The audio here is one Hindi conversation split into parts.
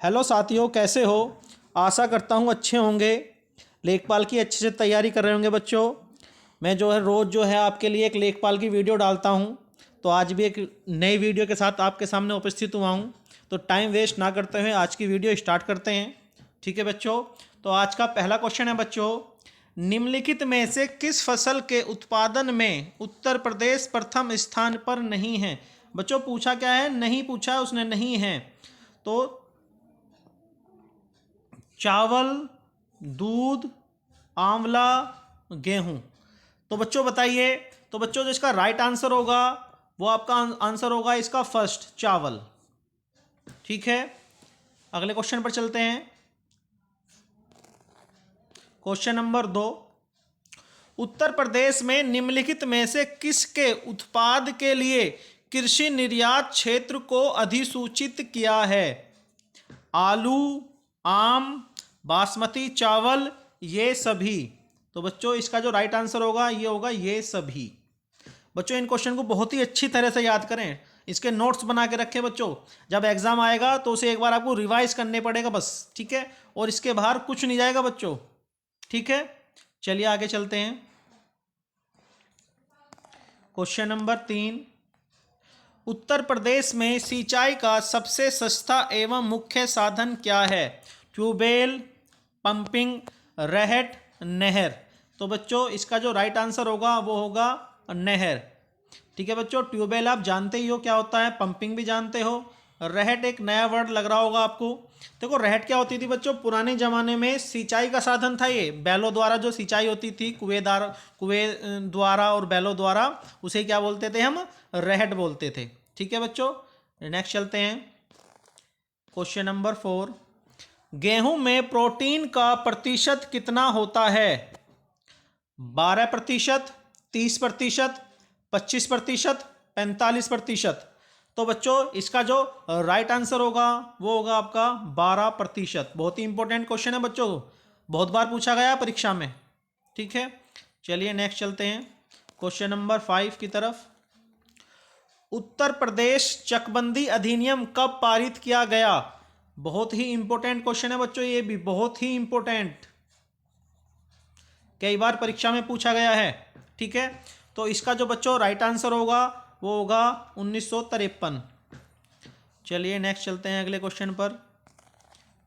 हेलो साथियों, कैसे हो? आशा करता हूँ अच्छे होंगे। लेखपाल की अच्छे से तैयारी कर रहे होंगे बच्चों। मैं जो है रोज़ जो है आपके लिए एक लेखपाल की वीडियो डालता हूँ। तो आज भी एक नई वीडियो के साथ आपके सामने उपस्थित हुआ हूँ। तो टाइम वेस्ट ना करते हुए आज की वीडियो स्टार्ट करते हैं। ठीक है बच्चों। तो आज का पहला क्वेश्चन है बच्चों, निम्नलिखित में से किस फसल के उत्पादन में उत्तर प्रदेश प्रथम स्थान पर नहीं है? बच्चों पूछा क्या है? नहीं पूछा उसने, नहीं है। तो चावल, दूध, आंवला, गेहूं। तो बच्चों बताइए। तो बच्चों जो इसका राइट आंसर होगा वो आपका आंसर होगा इसका फर्स्ट, चावल। ठीक है, अगले क्वेश्चन पर चलते हैं। क्वेश्चन नंबर 2, उत्तर प्रदेश में निम्नलिखित में से किसके उत्पाद के लिए कृषि निर्यात क्षेत्र को अधिसूचित किया है? आलू, आम, बासमती चावल, ये सभी। तो बच्चों इसका जो राइट आंसर होगा ये होगा ये सभी। बच्चों इन क्वेश्चन को बहुत ही अच्छी तरह से याद करें, इसके नोट्स बना के रखें बच्चों। जब एग्जाम आएगा तो उसे एक बार आपको रिवाइज करने पड़ेगा बस, ठीक है? और इसके बाहर कुछ नहीं जाएगा बच्चों, ठीक है? चलिए आगे चलते हैं। क्वेश्चन नंबर 3, उत्तर प्रदेश में सिंचाई का सबसे सस्ता एवं मुख्य साधन क्या है? ट्यूबवेल, पंपिंग, रहट, नहर। तो बच्चों इसका जो राइट आंसर होगा वो होगा नहर। ठीक है बच्चों, ट्यूबवेल आप जानते ही हो क्या होता है, पंपिंग भी जानते हो। रहट एक नया वर्ड लग रहा होगा आपको। देखो रहट क्या होती थी बच्चों, पुराने ज़माने में सिंचाई का साधन था ये। बैलों द्वारा जो सिंचाई होती थी, कुएं द्वारा और बैलों द्वारा, उसे क्या बोलते थे हम? रहट बोलते थे। ठीक है बच्चों, नेक्स्ट चलते हैं। क्वेश्चन नंबर 4, गेहूं में प्रोटीन का प्रतिशत कितना होता है? 12%, 30%, 25%, 45%। तो बच्चों इसका जो राइट आंसर होगा वो होगा आपका 12%। बहुत ही इंपॉर्टेंट क्वेश्चन है बच्चों, बहुत बार पूछा गया परीक्षा में। ठीक है, चलिए नेक्स्ट चलते हैं क्वेश्चन नंबर 5 की तरफ। उत्तर प्रदेश चकबंदी अधिनियम कब पारित किया गया? बहुत ही इंपॉर्टेंट क्वेश्चन है बच्चों, ये भी बहुत ही इंपॉर्टेंट, कई बार परीक्षा में पूछा गया है। ठीक है, तो इसका जो बच्चों राइट आंसर होगा वो होगा 1953। चलिए नेक्स्ट चलते हैं अगले क्वेश्चन पर।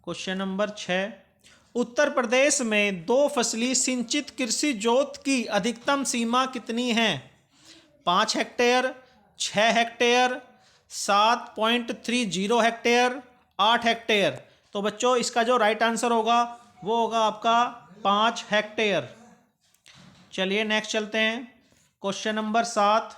क्वेश्चन नंबर 6, उत्तर प्रदेश में 2 फसली सिंचित कृषि जोत की अधिकतम सीमा कितनी है? 5 हेक्टेयर, 6 हेक्टेयर, 7.30 हेक्टेयर, 8 हेक्टेयर। तो बच्चों इसका जो राइट आंसर होगा वो होगा आपका 5 हेक्टेयर। चलिए नेक्स्ट चलते हैं क्वेश्चन नंबर 7,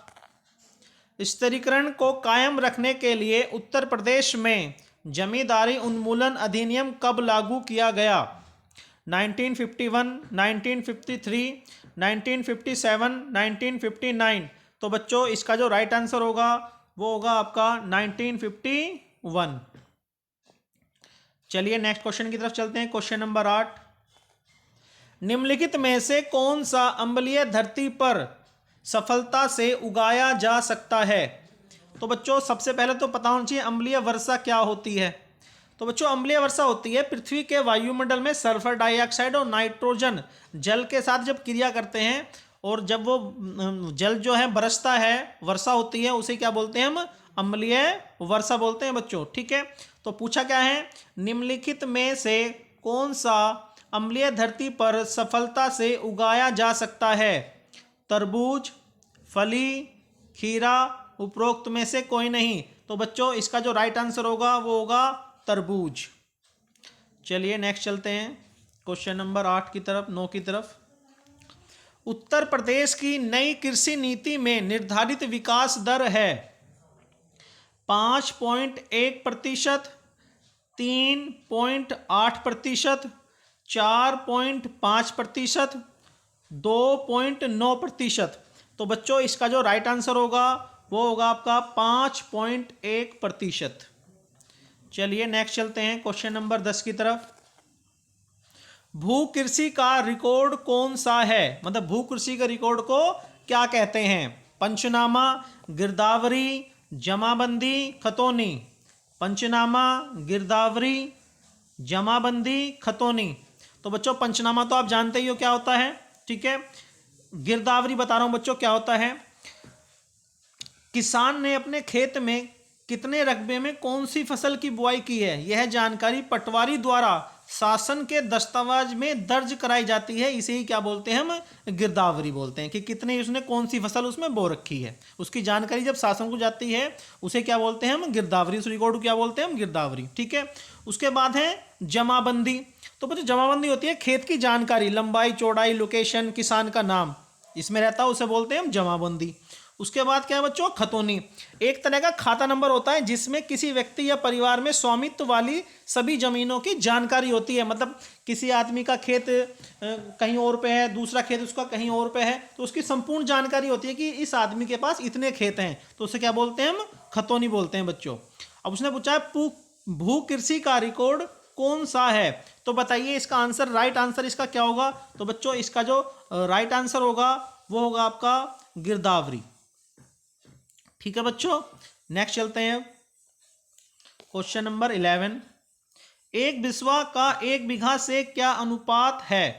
स्थिरीकरण को कायम रखने के लिए उत्तर प्रदेश में जमींदारी उन्मूलन अधिनियम कब लागू किया गया? 1951, 1953, 1957, 1959। तो बच्चों इसका जो राइट आंसर होगा वो होगा आपका 1951। चलिए नेक्स्ट क्वेश्चन की तरफ चलते हैं। क्वेश्चन नंबर 8, निम्नलिखित में से कौन सा अम्लीय धरती पर सफलता से उगाया जा सकता है? तो बच्चों सबसे पहले तो पता होना चाहिए अम्लीय वर्षा क्या होती है। तो बच्चों अम्लीय वर्षा होती है पृथ्वी के वायुमंडल में सल्फर डाइऑक्साइड और नाइट्रोजन जल के साथ जब क्रिया करते हैं, और जब वो जल जो है बरसता है, वर्षा होती है, उसे क्या बोलते हैं हम? अम्लीय वर्षा बोलते हैं बच्चों। ठीक है, तो पूछा क्या है, निम्नलिखित में से कौन सा अम्लीय धरती पर सफलता से उगाया जा सकता है? तरबूज, फली, खीरा, उपरोक्त में से कोई नहीं। तो बच्चों इसका जो राइट आंसर होगा वो होगा तरबूज। चलिए नेक्स्ट चलते हैं क्वेश्चन नंबर 8 की तरफ, 9 की तरफ। उत्तर प्रदेश की नई कृषि नीति में निर्धारित विकास दर है 5.1%, 3.8%, 4.5%, 2.9%। तो बच्चों इसका जो राइट आंसर होगा वो होगा आपका 5.1%। चलिए नेक्स्ट चलते हैं क्वेश्चन नंबर 10 की तरफ। भू कृषि का रिकॉर्ड कौन सा है? मतलब भू कृषि के रिकॉर्ड को क्या कहते हैं? पंचनामा, गिरदावरी, जमाबंदी, खतौनी। पंचनामा, गिरदावरी, जमाबंदी, खतौनी। तो बच्चों पंचनामा तो आप जानते ही हो क्या होता है, ठीक है। गिरदावरी बता रहा हूं बच्चों क्या होता है। किसान ने अपने खेत में कितने रकबे में कौन सी फसल की बुआई की है, यह जानकारी पटवारी द्वारा शासन के दस्तावेज में दर्ज कराई जाती है। इसे ही क्या बोलते हैं हम, गिरदावरी बोलते हैं, कि कितने उसने कौन सी फसल उसमें बो रखी है, उसकी जानकारी जब शासन को जाती है उसे क्या बोलते हैं हम, गिरदावरी। उस रिकॉर्ड को क्या बोलते हैं हम, गिरदावरी, ठीक है। उसके बाद है जमाबंदी। तो बच्चों जमाबंदी होती है खेत की जानकारी, लंबाई, चौड़ाई, लोकेशन, किसान का नाम इसमें रहता है, उसे बोलते हैं हम जमाबंदी। उसके बाद क्या है बच्चों, खतौनी। एक तरह का खाता नंबर होता है जिसमें किसी व्यक्ति या परिवार में स्वामित्व वाली सभी जमीनों की जानकारी होती है। मतलब किसी आदमी का खेत कहीं और पे है, दूसरा खेत उसका कहीं और पे है, तो उसकी संपूर्ण जानकारी होती है कि इस आदमी के पास इतने खेत हैं, तो उसे क्या बोलते हैं हम, खतौनी बोलते हैं बच्चों। अब उसने पूछा है भू कृषि का रिकॉर्ड कौन सा है, तो बताइए इसका आंसर, राइट आंसर इसका क्या होगा। तो बच्चों इसका जो राइट आंसर होगा वो होगा आपका गिरदावरी, ठीक है बच्चों। नेक्स्ट चलते हैं, क्वेश्चन नंबर 11। एक बिस्वा का एक बीघा से क्या अनुपात है।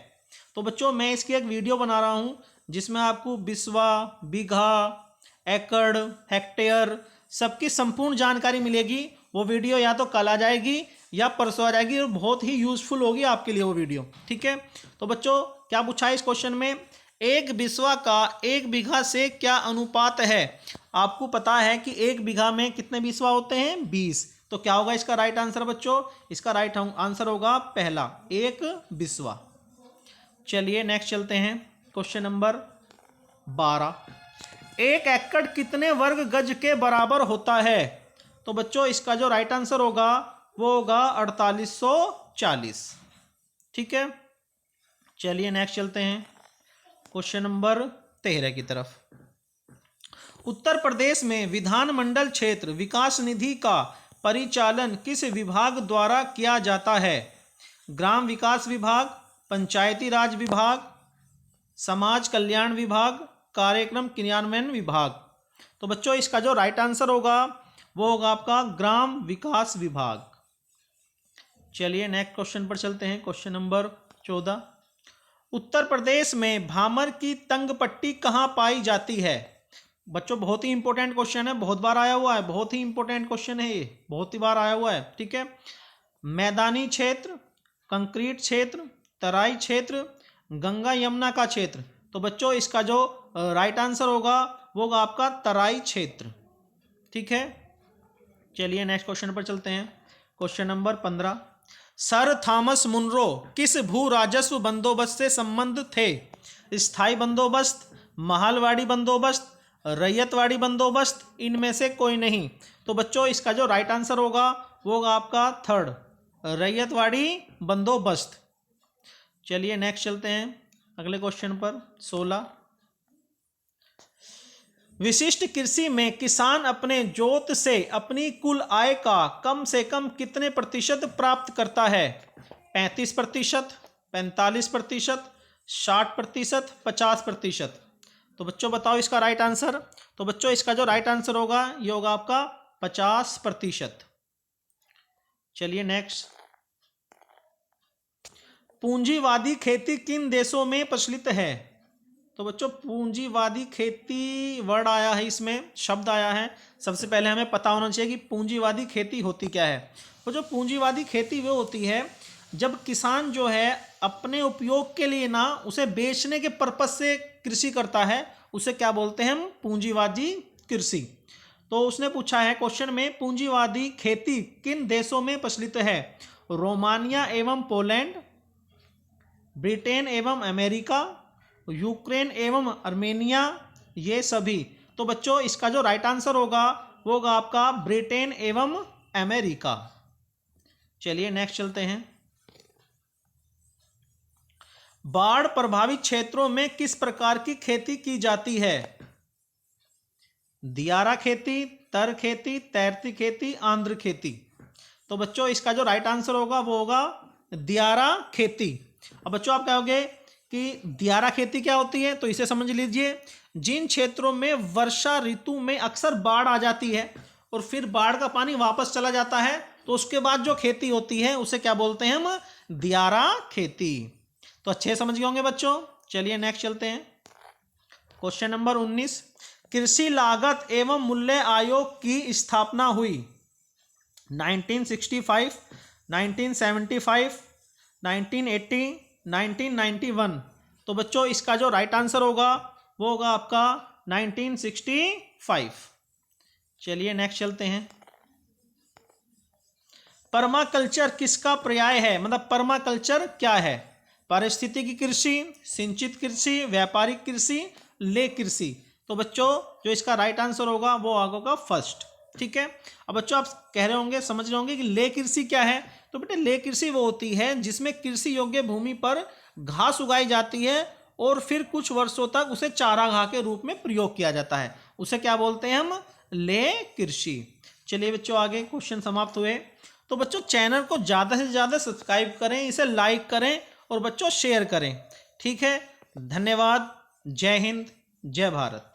तो बच्चों मैं इसकी एक वीडियो बना रहा हूं जिसमें आपको बिस्वा, बीघा, एकड़, हेक्टेयर सबकी संपूर्ण जानकारी मिलेगी। वो वीडियो या तो कल आ जाएगी या परसों आ जाएगी, और बहुत ही यूजफुल होगी आपके लिए वो वीडियो, ठीक है। तो बच्चों क्या पूछा है इस क्वेश्चन में, एक बिस्वा का एक बीघा से क्या अनुपात है। आपको पता है कि एक बीघा में कितने बिस्वा होते हैं, 20। तो क्या होगा इसका राइट आंसर बच्चों, इसका राइट आंसर होगा पहला, एक बिस्वा। चलिए नेक्स्ट चलते हैं, क्वेश्चन नंबर 12। एक एकड़ कितने वर्ग गज के बराबर होता है। तो बच्चों इसका जो राइट आंसर होगा वो होगा 4840, ठीक है। चलिए नेक्स्ट चलते हैं, क्वेश्चन नंबर 13 की तरफ। उत्तर प्रदेश में विधानमंडल क्षेत्र विकास निधि का परिचालन किस विभाग द्वारा किया जाता है। ग्राम विकास विभाग, पंचायती राज विभाग, समाज कल्याण विभाग, कार्यक्रम क्रियान्वयन विभाग। तो बच्चों इसका जो राइट आंसर होगा वो होगा आपका ग्राम विकास विभाग। चलिए नेक्स्ट क्वेश्चन पर चलते हैं, क्वेश्चन नंबर 14। उत्तर प्रदेश में भामर की तंग पट्टी कहाँ पाई जाती है। बच्चों बहुत ही इंपॉर्टेंट क्वेश्चन है, बहुत बार आया हुआ है, बहुत ही इंपॉर्टेंट क्वेश्चन है ये, बहुत ही बार आया हुआ है, ठीक है। मैदानी क्षेत्र, कंक्रीट क्षेत्र, तराई क्षेत्र, गंगा यमुना का क्षेत्र। तो बच्चों इसका जो राइट आंसर होगा वो होगा आपका तराई क्षेत्र, ठीक है। चलिए नेक्स्ट क्वेश्चन पर चलते हैं, question number 15। Sir Thomas Munro किस भू राजस्व बंदोबस्त से संबंध थे। स्थायी बंदोबस्त, महलवाड़ी बंदोबस्त, रैयतवाड़ी बंदोबस्त, इनमें से कोई नहीं। तो बच्चों इसका जो राइट आंसर होगा वो होगा आपका थर्ड, रैयतवाड़ी बंदोबस्त। चलिए नेक्स्ट चलते हैं अगले क्वेश्चन पर, 16। विशिष्ट कृषि में किसान अपने जोत से अपनी कुल आय का कम से कम कितने प्रतिशत प्राप्त करता है। 35%, 45%, 60%, 50%। तो बच्चों बताओ इसका राइट आंसर। तो बच्चों इसका जो राइट आंसर होगा ये होगा आपका 50%। चलिए नेक्स्ट, पूंजीवादी खेती किन देशों में प्रचलित है। तो बच्चों पूंजीवादी खेती वर्ड आया है, इसमें शब्द आया है। सबसे पहले हमें पता होना चाहिए कि पूंजीवादी खेती होती क्या है। तो जो पूंजीवादी खेती वो होती है जब किसान जो है अपने उपयोग के लिए ना उसे बेचने के पर्पज से कृषि करता है, उसे क्या बोलते हैं हम, पूंजीवादी कृषि। तो उसने पूछा है क्वेश्चन में पूंजीवादी खेती किन देशों में प्रचलित है। रोमानिया एवं पोलैंड, ब्रिटेन एवं अमेरिका, यूक्रेन एवं अर्मेनिया, ये सभी। तो बच्चों इसका जो राइट आंसर होगा वो होगा आपका ब्रिटेन एवं अमेरिका। चलिए नेक्स्ट चलते हैं, बाढ़ प्रभावित क्षेत्रों में किस प्रकार की खेती की जाती है। दियारा खेती, तर खेती, तैरती खेती, आंध्र खेती। तो बच्चों इसका जो राइट आंसर होगा वो होगा दियारा खेती। अब बच्चों आप कहोगे कि दियारा खेती क्या होती है, तो इसे समझ लीजिए। जिन क्षेत्रों में वर्षा ऋतु में अक्सर बाढ़ आ जाती है और फिर बाढ़ का पानी वापस चला जाता है तो उसके बाद जो खेती होती है उसे क्या बोलते हैं हम? दियारा खेती। तो अच्छे समझ गए होंगे बच्चों। चलिए नेक्स्ट चलते हैं। क्वेश्चन नंबर 19, कृषि लागत एवं मूल्य आयोग की स्थापना हुई 1965, 1975, 1980, 1991। तो बच्चों इसका जो राइट आंसर होगा वो होगा आपका 1965। चलिए नेक्स्ट चलते हैं। पर्माकल्चर किसका पर्याय है? मतलब पर्माकल्चर क्या है? पारिस्थितिकी कृषि, सिंचित कृषि, व्यापारिक कृषि, ले कृषि। तो बच्चों जो इसका राइट आंसर होगा वो होगा फर्स्ट। ठीक है। अब बच्चों आप कह रहे होंगे, समझ रहे होंगे कि ले कृषि क्या है। तो बेटे ले कृषि वो होती है जिसमें कृषि योग्य भूमि पर घास उगाई जाती है और फिर कुछ वर्षों तक उसे चारागाह के रूप में प्रयोग किया जाता है। उसे क्या बोलते हैं हम? ले कृषि। चलिए बच्चों आगे क्वेश्चन समाप्त हुए। तो बच्चों चैनल को ज़्यादा से ज़्यादा सब्सक्राइब करें, इसे लाइक करें और बच्चों शेयर करें। ठीक है। धन्यवाद। जय हिंद, जय भारत।